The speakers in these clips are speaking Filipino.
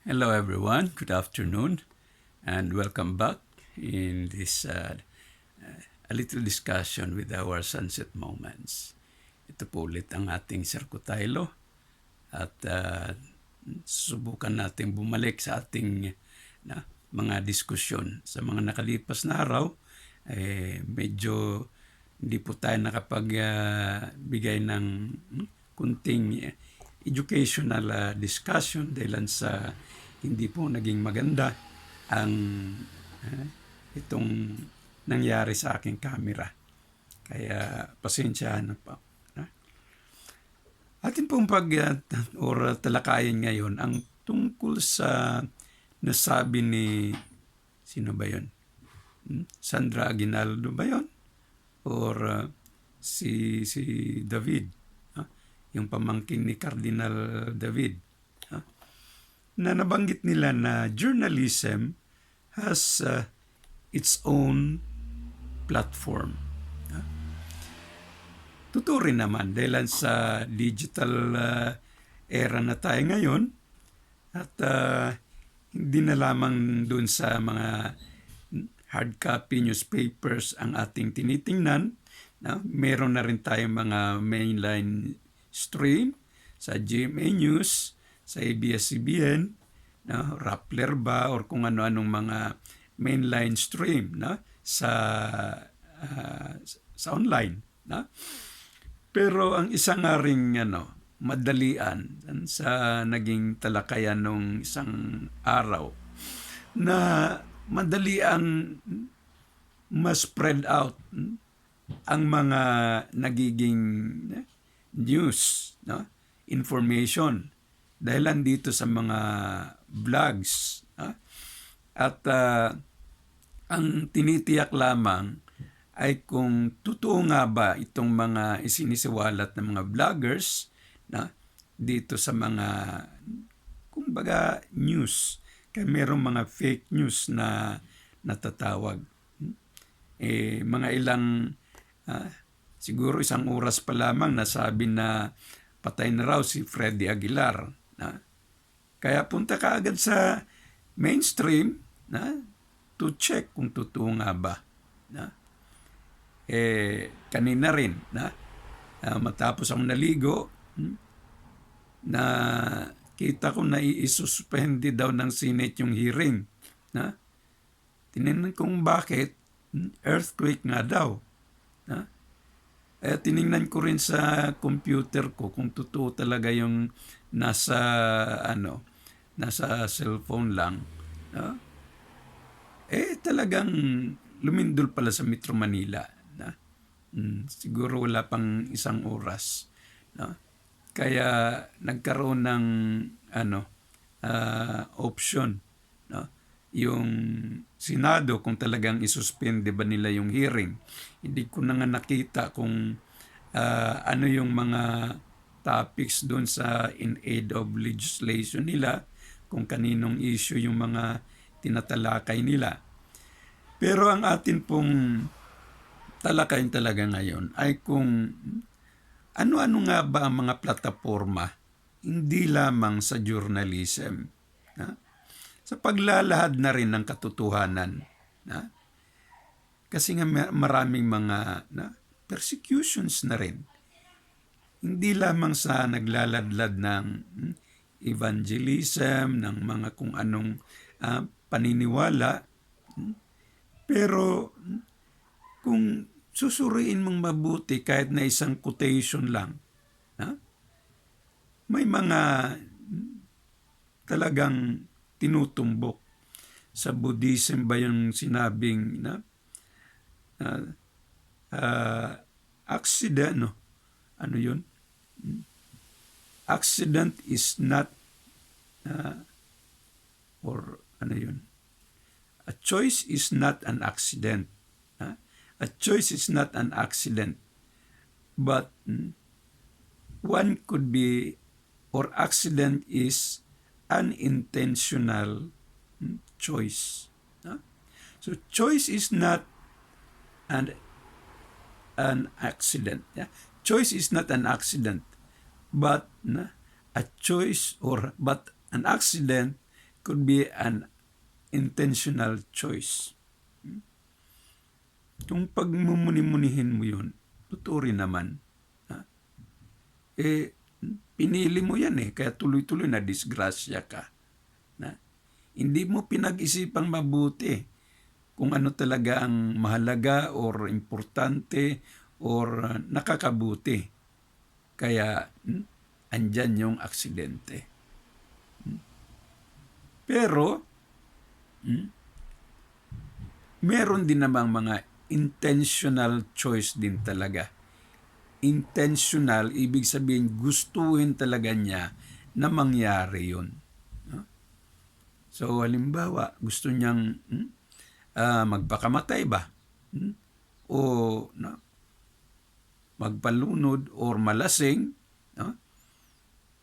Hello, everyone. Good afternoon, and welcome back in this a little discussion with our sunset moments. Ito po ulit ang ating Sir Kutaylo at susubukan natin bumalik sa ating mga diskusyon. Sa mga nakalipas na araw, medyo hindi po tayo nakapagbigay ng kunting educational discussion dahil sa hindi po naging maganda ang itong nangyari sa aking camera. Kaya pasensyahan na po. Atin pong talakayin ngayon ang tungkol sa nasabi ni sino ba yun? Sandra Aguinaldo ba yun? Or si David? Yung pamangkin ni Cardinal David, na nabanggit nila na journalism has its own platform. Totoo rin naman dahil sa digital era na tayo ngayon at hindi na lamang dun sa mga hard copy newspapers ang ating tinitingnan. Meron na rin tayong mga mainline stream sa GMA News, sa ABS-CBN, Rappler ba, or kung ano-anong mga mainline stream sa online. Pero ang isa nga ring madalian sa naging talakayan nung isang araw na madalian mas spread out ang mga nagiging news, information dahil dito sa mga vlogs. At ang tinitiyak lamang ay kung totoo nga ba itong mga isinisiwalat ng mga vloggers dito sa mga kumbaga news. Kaya merong mga fake news na natatawag. Mga ilang siguro isang oras pa lamang nasabi na patay na raw si Freddy Aguilar. Kaya punta ka agad sa mainstream to check kung totoo nga ba. Kanina rin matapos ang naligo na kita ko na i-suspend daw ng Senate yung hearing. Tinignan kong bakit earthquake nga daw. Tinignan ko rin sa computer ko kung totoo talaga yung nasa cellphone lang. Talagang lumindol pala sa Metro Manila. Siguro wala pang isang oras. Kaya nagkaroon ng option. Yung Senado kung talagang isuspende ba nila yung hearing. Hindi ko na nga nakita kung ano yung mga topics doon sa in aid of legislation nila, kung kaninong issue yung mga tinatalakay nila. Pero ang atin pong talakayin talaga ngayon ay kung ano-ano nga ba ang mga plataforma, hindi lamang sa journalism, sa paglalahad na rin ng katotohanan. Kasi nga maraming mga persecutions na rin. Hindi lamang sa naglaladlad ng evangelism, ng mga kung anong paniniwala, pero kung susuriin mong mabuti kahit na isang quotation lang, may mga talagang tinutumbok. Sa Buddhism ba yung sinabing accident, ano yun? Accident is not or ano yun? A choice is not an accident. A choice is not an accident. But one could be, or accident is unintentional choice. So choice is not an accident. Choice is not an accident, but a choice but an accident could be an intentional choice. Kung pagmumuni-munihin mo yun, totoo rin naman. Ha? Pinili mo yan kaya tuloy-tuloy na disgrasya ka. Na? Hindi mo pinag-isipang mabuti kung ano talaga ang mahalaga or importante or nakakabuti. Kaya andyan yung aksidente. Pero, meron din namang mga intentional choice din talaga. Intentional, ibig sabihin gustuhin talaga niya na mangyari yun. So, halimbawa, gusto niyang magpakamatay ba? O magpalunod or malasing,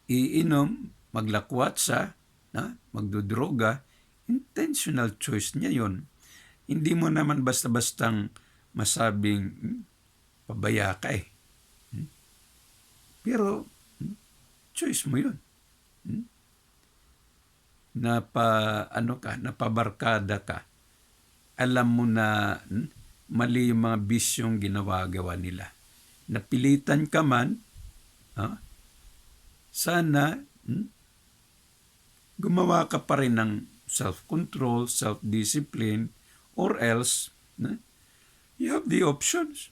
iinom, maglakwatsa, magdodroga, intentional choice niya yon. Hindi mo naman basta-bastang masabing pabaya ka Pero, choice mo yun. Napabarkada ka. Alam mo na mali yung mga bisyong ginawa-gawa nila. Napilitan ka man, sana gumawa ka pa rin ng self-control, self-discipline, or else, you have the options.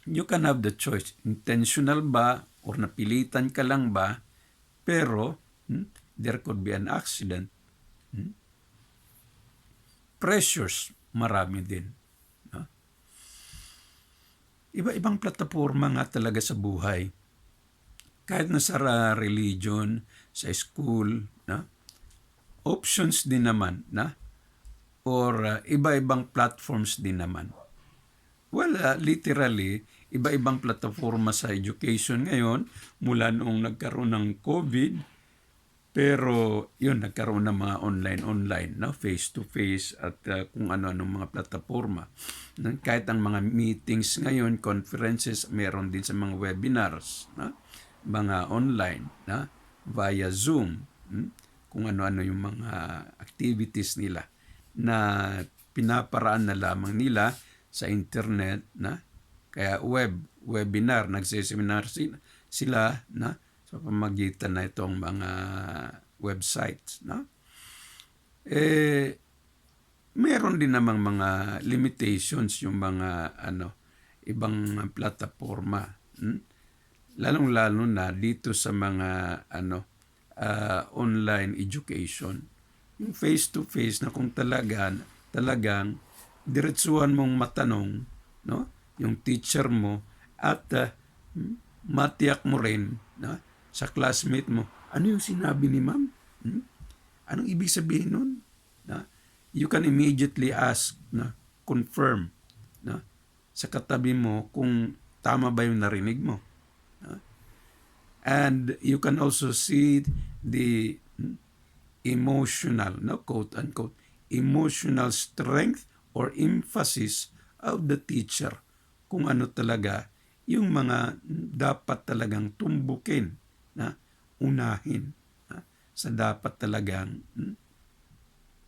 You can have the choice. Intentional ba or napilitan ka lang ba? Pero, there could be an accident. Pressures, marami din. Iba-ibang plataforma nga talaga sa buhay. Kahit na sa religion, sa school, options din naman, or iba-ibang platforms din naman. Well, literally, iba-ibang plataforma sa education ngayon mula noong nagkaroon ng COVID. Pero yun, nagkaroon ng mga online, face-to-face at kung ano-anong mga plataforma. Kahit ang mga meetings ngayon, conferences, meron din sa mga webinars, mga online, via Zoom, kung ano-ano yung mga activities nila na pinaparaan na lamang nila sa internet, kaya webinar, nagseseminar sila sa pamagitan na itong mga websites. Meron din namang mga limitations yung mga ibang plataforma. Lalong-lalo na dito sa mga online education. Yung face-to-face na kung talagang diretsuhan mong matanong, yung teacher mo at matiyak mo rin sa classmate mo, ano yung sinabi ni ma'am? Anong ibig sabihin nun? You can immediately ask, confirm sa katabi mo kung tama ba yung narinig mo. And you can also see the emotional, quote-unquote, emotional strength or emphasis of the teacher kung ano talaga yung mga dapat talagang tumbukin, unahin, sa dapat talagang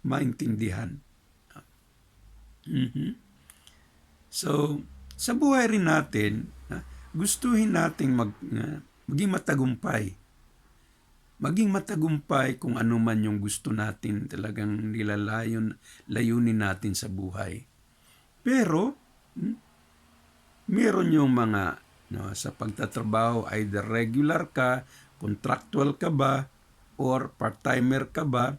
maintindihan. So, sa buhay rin natin, gustuhin nating maging matagumpay. Maging matagumpay kung ano man yung gusto natin talagang layunin natin sa buhay. Pero, meron yung mga sa pagtatrabaho, either regular ka, contractual ka ba, or part-timer ka ba,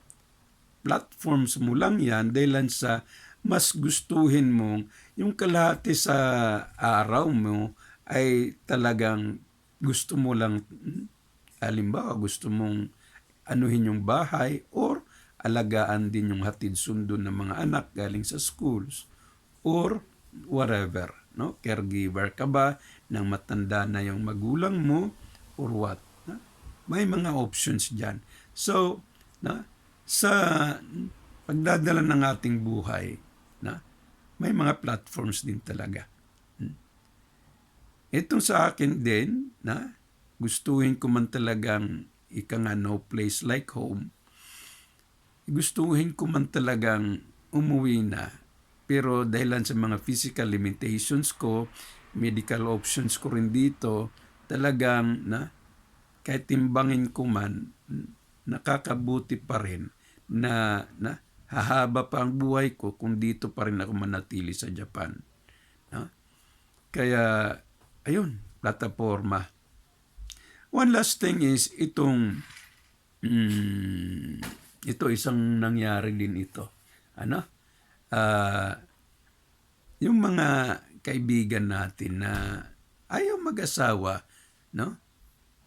platforms mo lang yan dahil sa mas gustuhin mo yung kalahati sa araw mo ay talagang gusto mo lang, halimbawa gusto mong anuhin yung bahay or alagaan din yung hatid sundo ng mga anak galing sa schools or whatever. Caregiver ka ba nang matanda na yung magulang mo or what? May mga options dyan. So, sa pagdadala ng ating buhay, may mga platforms din talaga. Itong sa akin din, gustuhin ko man talagang ika nga no place like home, gustuhin ko man talagang umuwi na. Pero dahil sa mga physical limitations ko, medical options ko rin dito, talagang kahit timbangin ko man, nakakabuti pa rin na hahaba pa ang buhay ko kung dito pa rin ako manatili sa Japan. No? Kaya, ayun, plataforma. One last thing is ito isang nangyari din ito. Yung mga kaibigan natin na ayaw mag-asawa, no?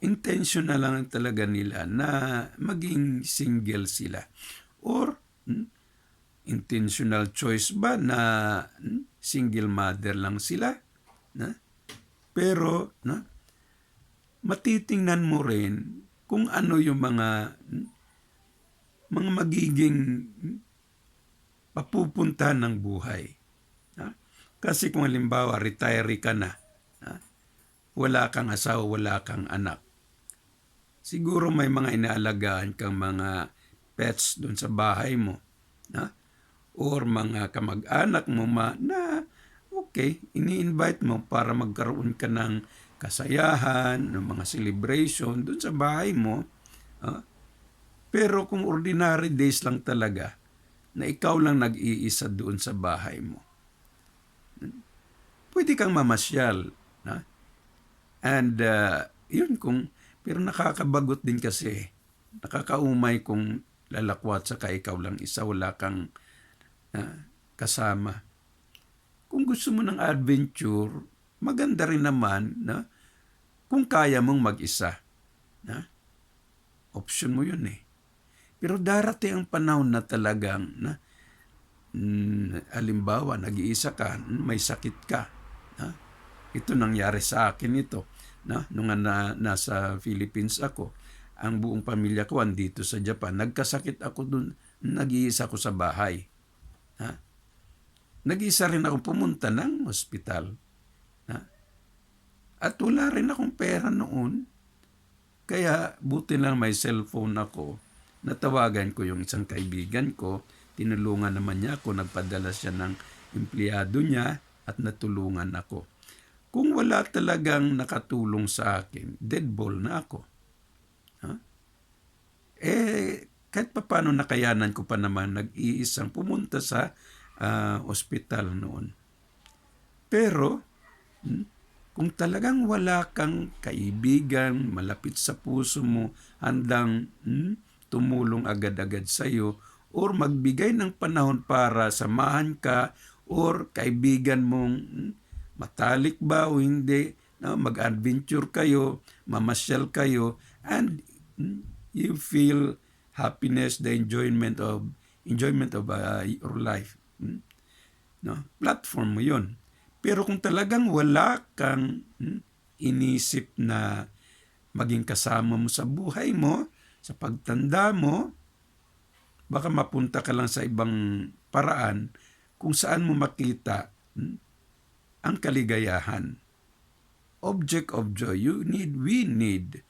Intentional lang talaga nila na maging single sila. Or intentional choice ba na single mother lang sila? Pero matitingnan mo rin kung ano yung mga magiging papupunta ng buhay. Kasi kung halimbawa retiree ka na, wala kang asawa, wala kang anak, siguro may mga inaalagaan kang mga pets doon sa bahay mo, or mga kamag-anak mo na okay, ini-invite mo para magkaroon ka ng kasayahan, ng mga celebration doon sa bahay mo. Pero kung ordinary days lang talaga, na ikaw lang nag-iisa doon sa bahay mo, pwede kang mamasyal. And yun pero nakakabagot din kasi, nakakaumay kung lalakwat sa ikaw lang isa, wala kang kasama. Kung gusto mo ng adventure, maganda rin naman kung kaya mong mag-isa. Option mo yun eh. Pero darating ang panahon na talagang halimbawa, nag-iisa ka, may sakit ka. Ito nangyari sa akin ito. Nung nasa Philippines ako, ang buong pamilya ko andito sa Japan. Nagkasakit ako dun, nag-iisa ako sa bahay. Nag-iisa rin ako pumunta ng hospital. At wala rin akong pera noon. Kaya buti lang may cellphone ako. Natawagan ko yung isang kaibigan ko. Tinulungan naman niya ako. Nagpadala siya ng empleyado niya at natulungan ako. Kung wala talagang nakatulong sa akin, dead ball na ako. Kahit paano nakayanan ko pa naman nag-iisang pumunta sa ospital noon. Pero, kung talagang wala kang kaibigan, malapit sa puso mo, handang tumulong agad-agad sa iyo, or magbigay ng panahon para samahan ka, or kaibigan mong matalik ba o hindi, mag-adventure kayo, mamasyal kayo, and you feel happiness, the enjoyment of your life. Platform mo yun. Pero kung talagang wala kang inisip na maging kasama mo sa buhay mo, sa pagtanda mo, baka mapunta ka lang sa ibang paraan kung saan mo makita ang kaligayahan. Object of joy. We need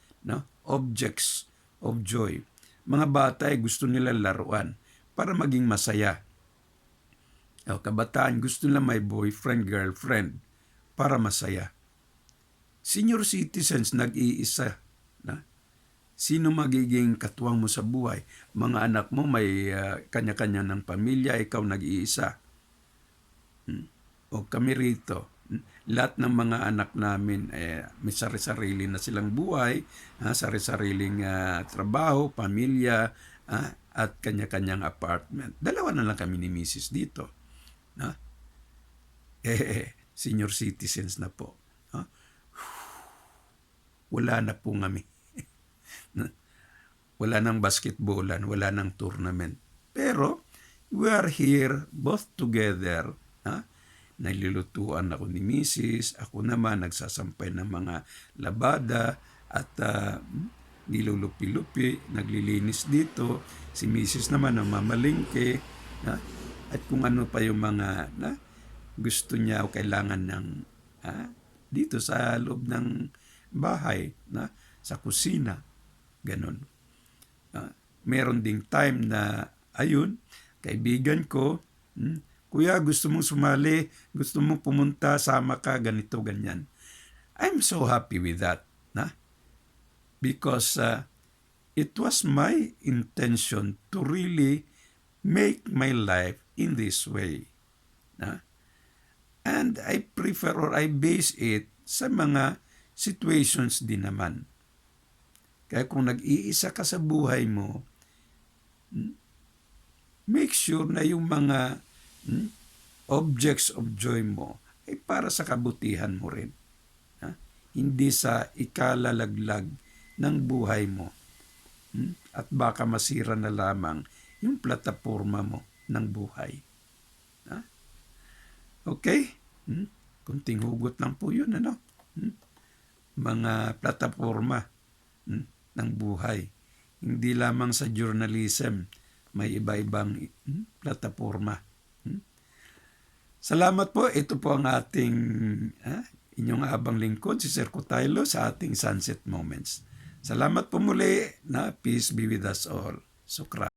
objects of joy. Mga bata ay gusto nila laruan para maging masaya. Kabataan gusto nila may boyfriend, girlfriend para masaya. Senior citizens nag-iisa. Sino magiging katuwang mo sa buhay? Mga anak mo may kanya-kanya ng pamilya, ikaw nag-iisa. O kami rito, lahat ng mga anak namin may sari-sarili na silang buhay, sari-sariling trabaho, pamilya, at kanya-kanyang apartment. Dalawa na lang kami ni Mrs. dito. Senior citizens na po. Wala na po kami. Wala nang basketballan, wala nang tournament. Pero, we are here both together. Nilulutuan ako ni Mrs. Ako naman nagsasampay ng mga labada at nilulupi-lupi, naglilinis dito. Si Mrs. naman namamalingke. At kung ano pa yung mga gusto niya o kailangan ng dito sa loob ng bahay, sa kusina. Ganon. Meron ding time na ayun, kaibigan ko, kuya, gusto mong sumali, gusto mong pumunta, sama ka, ganito, ganyan. I'm so happy with that, na? Because it was my intention to really make my life in this way. Na? And I prefer or I base it sa mga situations din naman. Kaya kung nag-iisa ka sa buhay mo, make sure na yung mga objects of joy mo ay para sa kabutihan mo rin. Ha? Hindi sa ikalalaglag ng buhay mo. At baka masira na lamang yung plataforma mo ng buhay. Ha? Okay? Kunting hugot lang po yun, ano? Mga plataforma ng buhay. Hindi lamang sa journalism, may iba-ibang plataforma. Salamat po. Ito po ang ating inyong abang lingkod, si Sir Cotaylo, sa ating Sunset Moments. Salamat po muli. Na peace be with us all. Sukra.